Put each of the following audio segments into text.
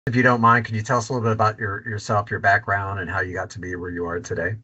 if you don't mind, can you tell us a little bit about yourself, your background, and how you got to be where you are today?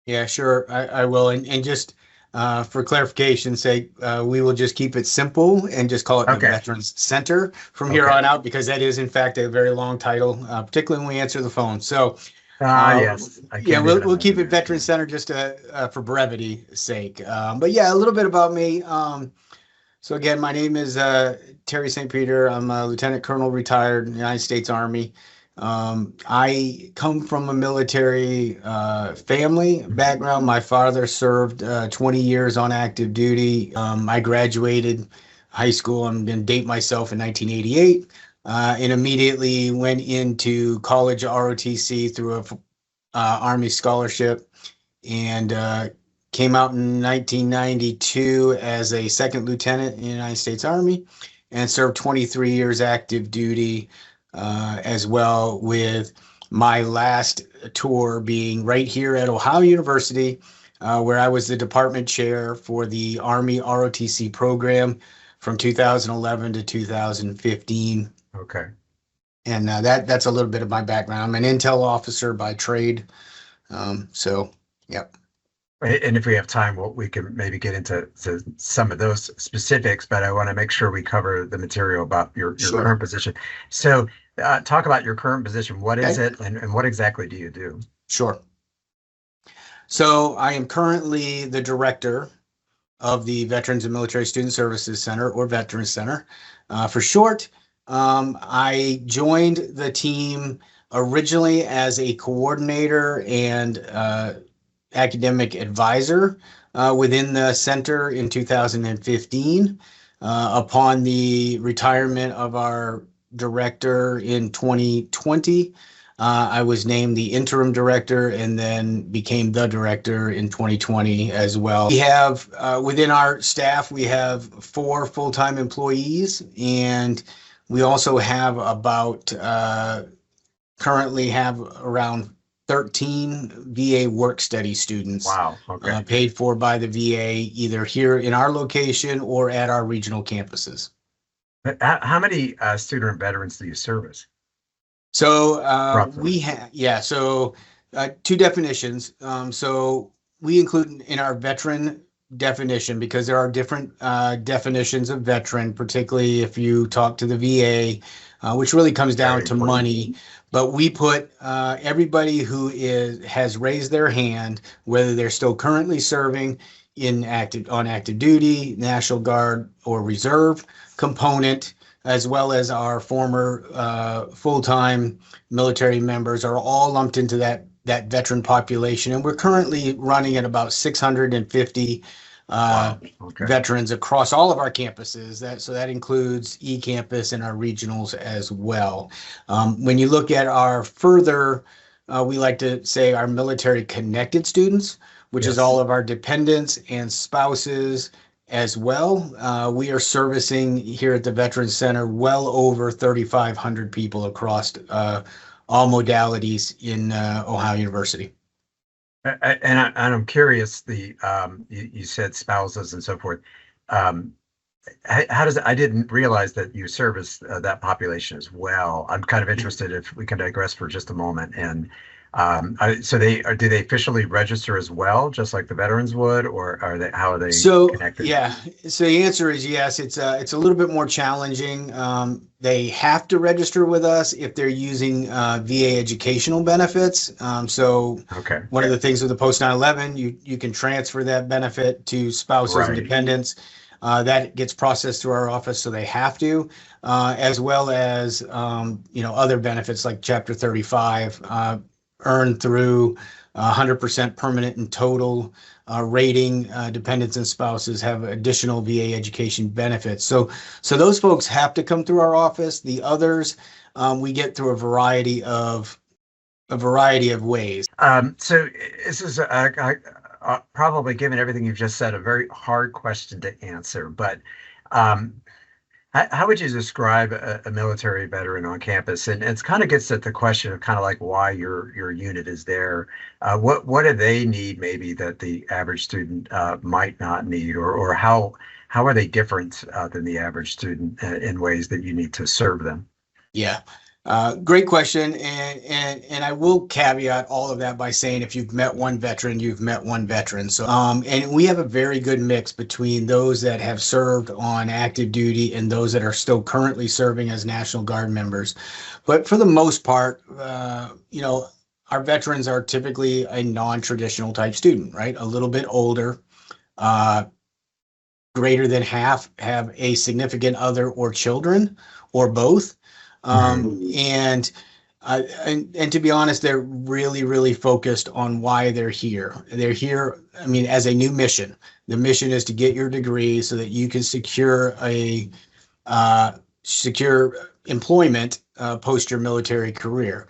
Yeah, sure. I will. And just for clarification's sake, we will just keep it simple and just call it the Okay. Veterans Center from here Okay. on out, because that is, in fact, a very long title, particularly when we answer the phone. So, Ah, yes. I yeah, can't even we'll keep imagine it that. Veterans Yeah. Center just for brevity's sake. But yeah, a little bit about me. So again, my name is Terry St. Peter. I'm a Lieutenant Colonel, retired, United States Army. I come from a military family Mhm. background. My father served 20 years on active duty. I graduated high school. I'm going to date myself in 1988, and immediately went into college ROTC through a Army scholarship, and came out in 1992 as a second lieutenant in the United States Army, and served 23 years active duty as well, with my last tour being right here at Ohio University, where I was the department chair for the Army ROTC program from 2011 to 2015. Okay. And that's a little bit of my background. I'm an intel officer by trade. So, yep. And if we have time, we can maybe get into some of those specifics, but I want to make sure we cover the material about your Sure. current position. So, talk about your current position. What is Okay. it, and what exactly do you do? Sure. So I am currently the director of the Veterans and Military Student Services Center, or Veterans Center for short. I joined the team originally as a coordinator and academic advisor within the center in 2015. Upon the retirement of our director in 2020, I was named the interim director and then became the director in 2020 as well. We have within our staff, we have 4 full-time employees, and we also have about currently have around 13 VA work study students Wow. Okay. paid for by the VA, either here in our location or at our regional campuses. How many student veterans do you service, So roughly? we have, yeah, so 2 definitions. So we include in our veteran definition, because there are different definitions of veteran, particularly if you talk to the VA, which really comes down Very to important. money. But we put everybody who has raised their hand, whether they're still currently serving on active duty, National Guard, or Reserve component, as well as our former full-time military members, are all lumped into that veteran population. And we're currently running at about 650 uh, Wow. Okay. veterans across all of our campuses. That includes eCampus and our regionals as well. When you look at our further, we like to say our military connected students, which is all Yes. of our dependents and spouses as well. We are servicing here at the Veterans Center well over 3,500 people across all modalities in Ohio University. And I'm curious. You said spouses and so forth. Um, how does it, I didn't realize that you service that population as well. I'm kind of interested if we can digress for just a moment. And so do they officially register as well, just like the veterans would, or how are they So connected? yeah, so the answer is yes. It's a little bit more challenging. They have to register with us if they're using VA educational benefits. So Okay. one of the things with the post 9/11, you can transfer that benefit to spouses and Right. dependents. That gets processed through our office, so they have to, as well as other benefits like Chapter 35, earned through 100% permanent and total rating. Dependents and spouses have additional VA education benefits. So those folks have to come through our office. The others, we get through a variety of ways. So this is probably, given everything you've just said, a very hard question to answer. But um, how would you describe a military veteran on campus? And it's kind of gets at the question of kind of like why your unit is there. What do they need maybe that the average student might not need, or how are they different than the average student in ways that you need to serve them? Yeah. Great question, and I will caveat all of that by saying if you've met one veteran, you've met one veteran. So, and we have a very good mix between those that have served on active duty and those that are still currently serving as National Guard members. But for the most part, our veterans are typically a non-traditional type student, right? A little bit older. Greater than half have a significant other or children or both. And to be honest, they're really, really focused on why they're here. They're here, I mean, as a new mission. The mission is to get your degree so that you can secure secure employment post your military career.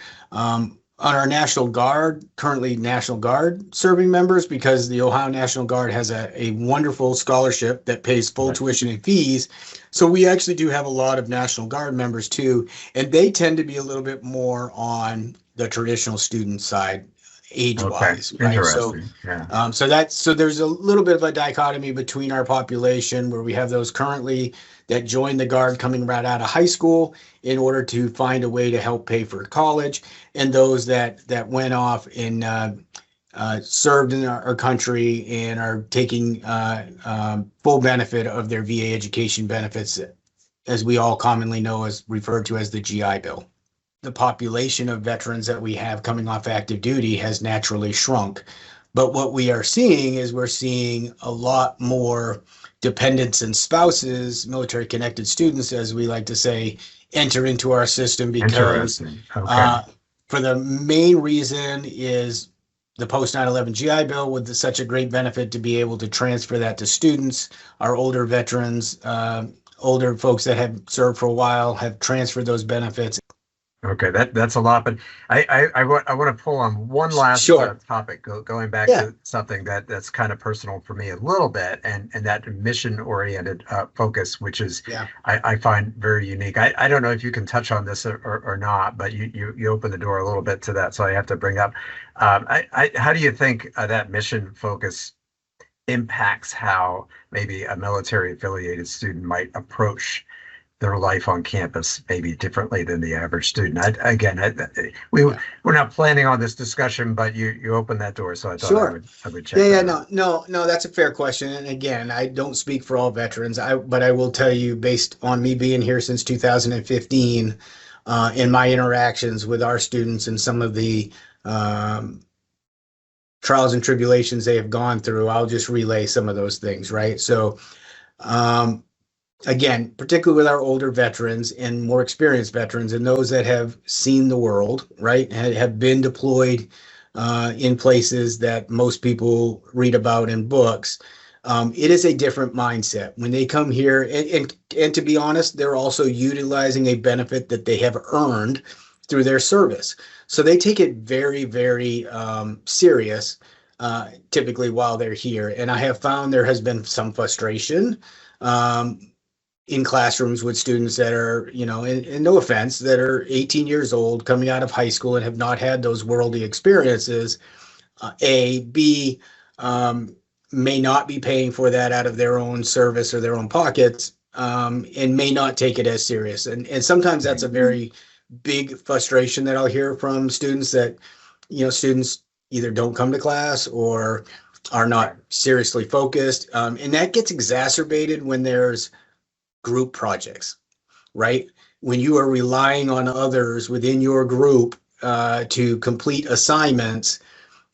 On our National Guard, currently National Guard serving members, because the Ohio National Guard has a wonderful scholarship that pays full tuition and fees. So we actually do have a lot of National Guard members too, and they tend to be a little bit more on the traditional student side, age-wise. Okay. Right? Interesting. So there's a little bit of a dichotomy between our population where we have those currently that joined the Guard coming right out of high school in order to find a way to help pay for college, and those that went off and served in our country and are taking full benefit of their VA education benefits, as we all commonly know as referred to as the GI Bill. The population of veterans that we have coming off active duty has naturally shrunk. But what we are seeing is we're seeing a lot more dependents and spouses, military connected students, as we like to say, enter into our system because for the main reason is the post 9/11 GI Bill with such a great benefit to be able to transfer that to students. Our older veterans, older folks that have served for a while have transferred those benefits. Okay, that's a lot, but I want to pull on one last topic, going back to something that's kind of personal for me a little bit, and that mission-oriented focus, which is I find very unique. I don't know if you can touch on this or not, but you open the door a little bit to that, so I have to bring up. How do you think that mission focus impacts how maybe a military-affiliated student might approach their life on campus maybe differently than the average student? We're not planning on this discussion, but you opened that door, so I thought I would check. No, that's a fair question. And again, I don't speak for all veterans, but I will tell you, based on me being here since 2015, in my interactions with our students and some of the trials and tribulations they have gone through, I'll just relay some of those things, right? So, again, particularly with our older veterans and more experienced veterans and those that have seen the world, right, have been deployed in places that most people read about in books, it is a different mindset. When they come here, and to be honest, they're also utilizing a benefit that they have earned through their service. So they take it very, very serious, typically while they're here. And I have found there has been some frustration in classrooms with students that are, and no offense, that are 18 years old, coming out of high school and have not had those worldly experiences. B, may not be paying for that out of their own service or their own pockets, and may not take it as serious. And sometimes that's a very big frustration that I'll hear from students that, students either don't come to class or are not seriously focused. And that gets exacerbated when there's group projects, right? When you are relying on others within your group to complete assignments,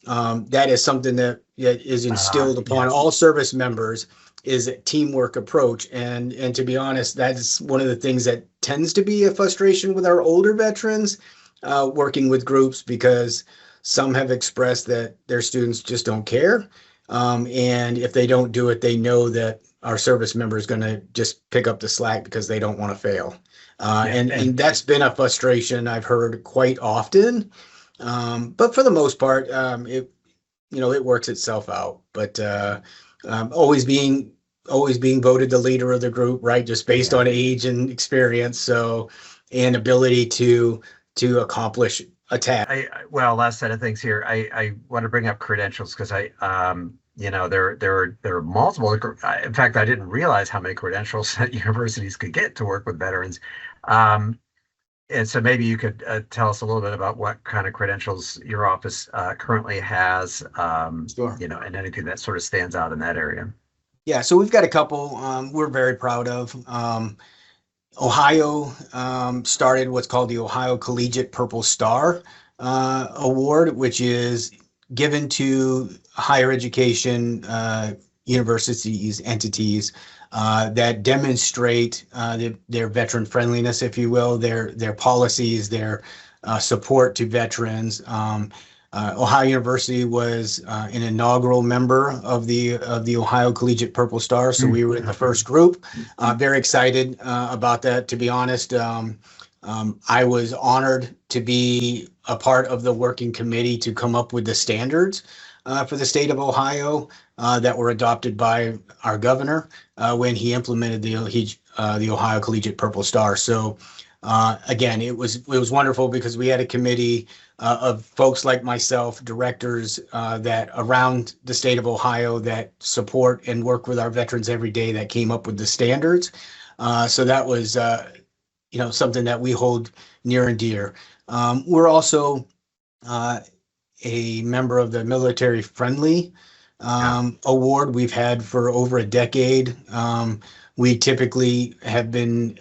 that is something that is instilled upon all service members, is a teamwork approach. And to be honest, that's one of the things that tends to be a frustration with our older veterans working with groups, because some have expressed that their students just don't care. And if they don't do it, they know that our service member is going to just pick up the slack because they don't want to fail. And that's been a frustration I've heard quite often. But for the most part, it works itself out. But always being voted the leader of the group, right? Just based on age and experience. So, and ability to accomplish a task. Last set of things here. I want to bring up credentials because there are multiple. In fact, I didn't realize how many credentials that universities could get to work with veterans. And so maybe you could tell us a little bit about what kind of credentials your office currently has, Sure. and anything that sort of stands out in that area. Yeah, so we've got a couple we're very proud of. Ohio started what's called the Ohio Collegiate Purple Star Award, which is given to higher education universities, entities that demonstrate their veteran friendliness, if you will, their policies, their support to veterans. Ohio University was an inaugural member of the Ohio Collegiate Purple Star, so we were in the first group. Very excited about that. To be honest, I was honored to be a part of the working committee to come up with the standards for the state of Ohio that were adopted by our governor when he implemented the Ohio Collegiate Purple Star. So again, it was wonderful because we had a committee of folks like myself, directors that around the state of Ohio that support and work with our veterans every day that came up with the standards. So that was, something that we hold near and dear. We're also a member of the Military Friendly Award we've had for over a decade. We typically have been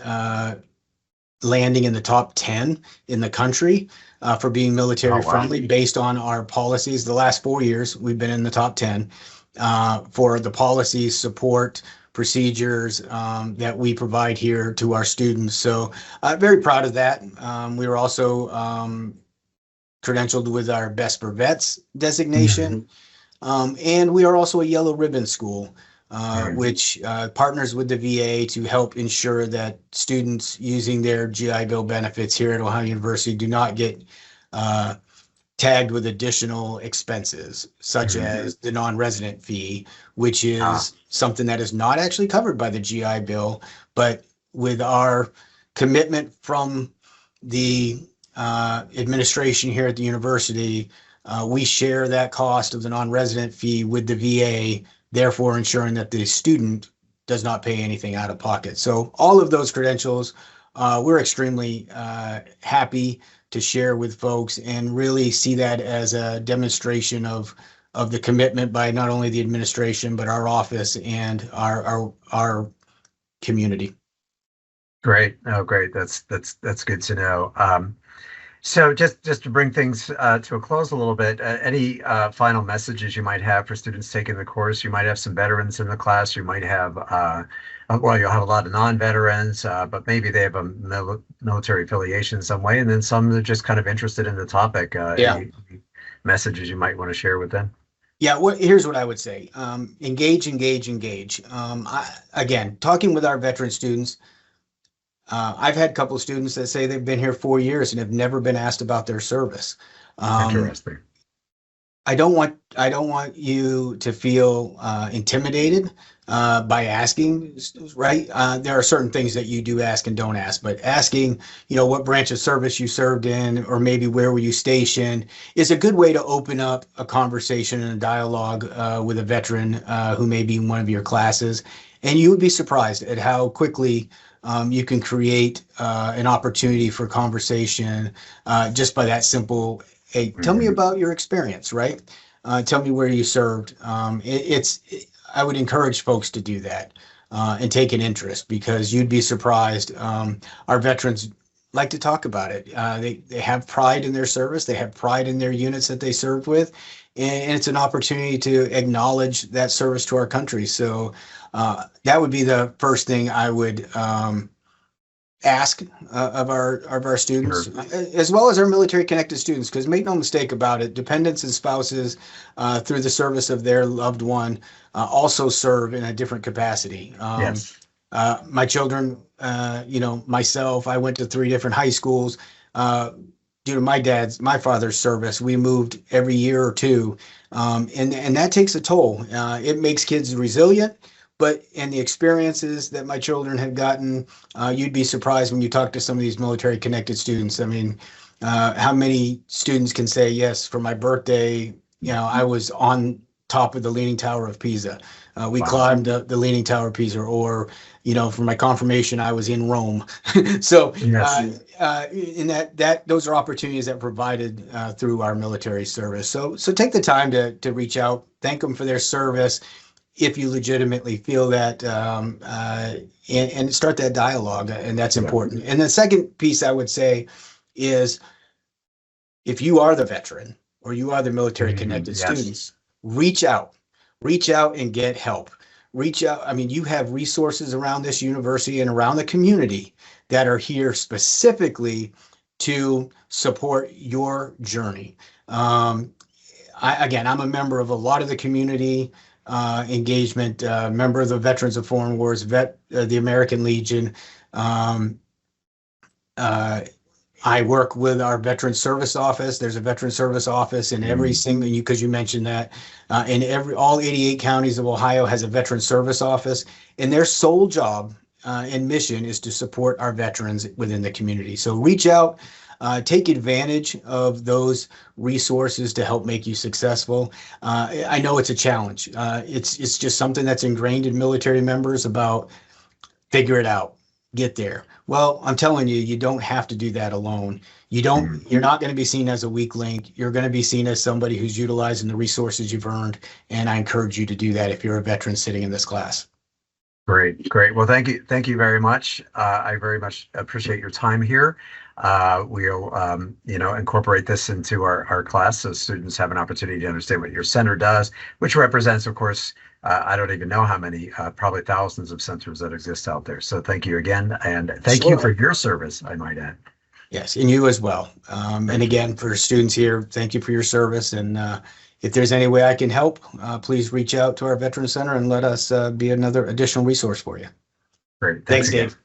landing in the top 10 in the country for being military friendly based on our policies. The last 4 years, we've been in the top 10 for the policies, support, procedures that we provide here to our students. So very proud of that. We were also credentialed with our Best for Vets designation. And we are also a yellow ribbon school, which partners with the VA to help ensure that students using their GI Bill benefits here at Ohio University do not get tagged with additional expenses, such as the non-resident fee, which is something that is not actually covered by the GI Bill. But with our commitment from the administration here at the university, we share that cost of the non-resident fee with the VA, therefore ensuring that the student does not pay anything out of pocket. So all of those credentials, we're extremely happy to share with folks and really see that as a demonstration of the commitment by not only the administration, but our office and our community. Great. Oh, great. That's good to know. So just to bring things to a close a little bit, any final messages you might have for students taking the course? You might have some veterans in the class. You might have, well, you'll have a lot of non-veterans, but maybe they have a military affiliation in some way, and then some that are just kind of interested in the topic. Any messages you might want to share with them? Yeah, here's what I would say. Engage. Again, talking with our veteran students, I've had a couple of students that say they've been here 4 years and have never been asked about their service. Interesting. I don't want you to feel intimidated by asking, right? There are certain things that you do ask and don't ask, but asking, what branch of service you served in, or maybe where were you stationed, is a good way to open up a conversation and a dialogue with a veteran who may be in one of your classes. And you would be surprised at how quickly you can create an opportunity for conversation just by that simple, hey, tell me about your experience, right? Tell me where you served. I would encourage folks to do that and take an interest, because you'd be surprised. Our veterans like to talk about it. They have pride in their service. They have pride in their units that they served with. And it's an opportunity to acknowledge that service to our country. So that would be the first thing I would ask of our students, as well as our military connected students, because make no mistake about it, dependents and spouses through the service of their loved one also serve in a different capacity. Yes. My children, myself, I went to 3 different high schools. Due to my father's service, we moved every year or two, and that takes a toll. It makes kids resilient. But in the experiences that my children have gotten, you'd be surprised when you talk to some of these military connected students. I mean, how many students can say, yes, for my birthday, I was on top of the Leaning Tower of Pisa. We Wow. climbed the Leaning Tower of Pisa, or, for my confirmation, I was in Rome. So, Yes. in that those are opportunities that are provided through our military service. So take the time to reach out, thank them for their service if you legitimately feel that, and start that dialogue, and that's Yeah. important. And the second piece I would say is, if you are the veteran or you are the military connected Yes. students, reach out and get help. Reach out. I mean, you have resources around this university and around the community that are here specifically to support your journey. I'm a member of a lot of the community engagement, member of the Veterans of Foreign Wars, the American Legion. I work with our Veteran Service Office. There's a Veteran Service Office in every single, because you mentioned that, in all 88 counties of Ohio has a Veteran Service Office, and their sole job and mission is to support our veterans within the community. So reach out, take advantage of those resources to help make you successful. I know it's a challenge. It's just something that's ingrained in military members about figure it out, get there. Well, I'm telling you, you don't have to do that alone. You're not going to be seen as a weak link. You're going to be seen as somebody who's utilizing the resources you've earned. And I encourage you to do that if you're a veteran sitting in this class. Great, great. Well, thank you very much. I very much appreciate your time here. We'll, incorporate this into our class so students have an opportunity to understand what your center does, which represents, of course, I don't even know how many, probably thousands of centers that exist out there. So thank you again, and thank you for your service, I might add. Yes, and you as well. And again, for students here, thank you for your service. And if there's any way I can help, please reach out to our Veteran Center and let us be another additional resource for you. Great. Thanks, again. Dave.